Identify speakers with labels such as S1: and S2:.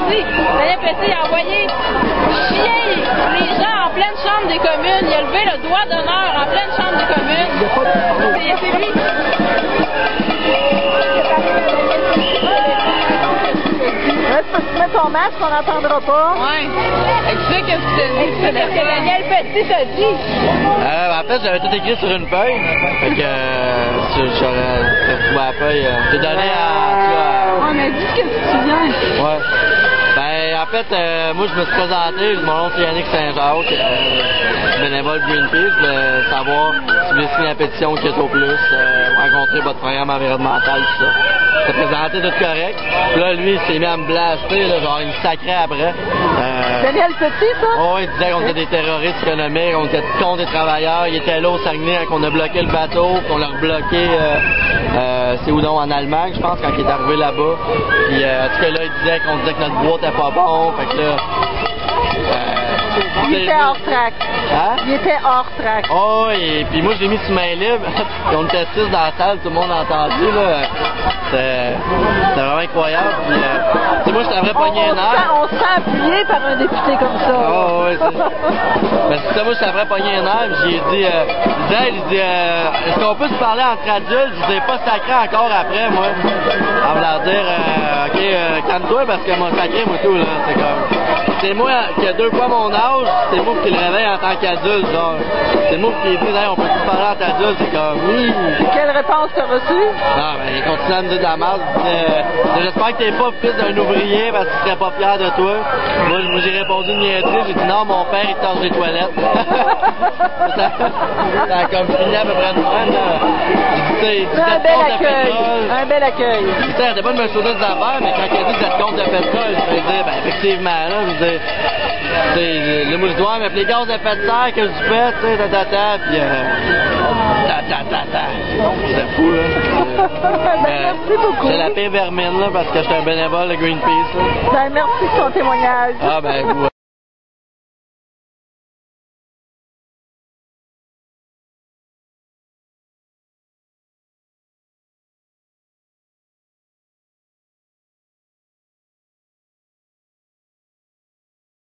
S1: Petit. Daniel Petit a envoyé chier les gens en pleine chambre des communes. Il a levé le doigt d'honneur en pleine chambre des communes. C'est lui.
S2: Là, tu peux mettre ton masque, on n'entendra pas.
S1: Ouais. Tu sais qu'est-ce que c'est que Daniel Petit t'a dit?
S3: En fait, j'avais tout écrit sur une feuille. Fait que j'aurais retrouvé la feuille. J'ai donné à...
S1: Ouais, mais dis ce que tu viens.
S3: Ouais. Ben, en fait, moi, je me suis présenté. Mon nom, c'est Yannick Saint-Jacques, bénévole Greenpeace. Je voulais savoir si vous voulez signer la pétition Keto Plus, rencontrer votre programme environnemental, tout ça. Je t'ai présenté tout correct. Puis là, lui, il s'est mis à me blaster, là, genre, il me sacrait après.
S2: Daniel Petit, ça?
S3: Oh, il disait qu'on était des terroristes économiques, on était contre les travailleurs. Il était là au Saguenay quand on a bloqué le bateau, qu'on l'a rebloqué, c'est où non, en Allemagne, je pense, quand il est arrivé là-bas. Puis, en tout cas, là, il disait qu'on disait que notre bois était pas bon. Fait que là,
S2: il était hors track.
S3: Hein?
S2: Il était hors track.
S3: Oh, et puis moi, je l'ai mis sur main libre. Puis on était 6 dans la salle, tout le monde a entendu, là. C'était vraiment incroyable. Puis, tu sais, moi, je t'avais pogné un air.
S2: On se sent appuyé par un député comme ça.
S3: Oh, ouais, c'est... Mais c'est ça, moi, je t'avais pogné un air. Puis j'ai dit, est-ce qu'on peut se parler entre adultes? Je disais pas sacré encore après, moi. En voulant dire, OK, calme-toi parce que mon sacré, moi, tout, là. C'est comme... C'est moi qui a 2 fois mon âge, c'est moi qui le réveille en tant qu'adulte, genre. C'est moi qui dit, hey, on peut plus parler entre adultes, c'est comme, oui.
S2: Quelle réponse t'as reçue?
S3: Non, ben, il continue à me dire de la merde. J'espère que t'es pas fils d'un ouvrier parce qu'il serait pas fier de toi. Moi j'ai répondu une niaiserie, j'ai dit, non, mon père, il torche des toilettes. ça a comme fini à peu près de même, là. J'ai dit,
S2: un bel accueil. Un bel accueil.
S3: Tu sais, arrêtez pas de me sauter des affaires, mais quand il a dit que vous êtes contre le pétrole, je vais dire, ben, effectivement, là, je veux dire, le mouche doigt, mais les gaz à effet de serre que je fais, tu sais, puis c'est fou, là.
S2: Merci beaucoup.
S3: J'ai la paix vermine, là, parce que je suis un bénévole de Greenpeace, là.
S2: Ben, merci de ton témoignage.
S3: Ah, ben, vous,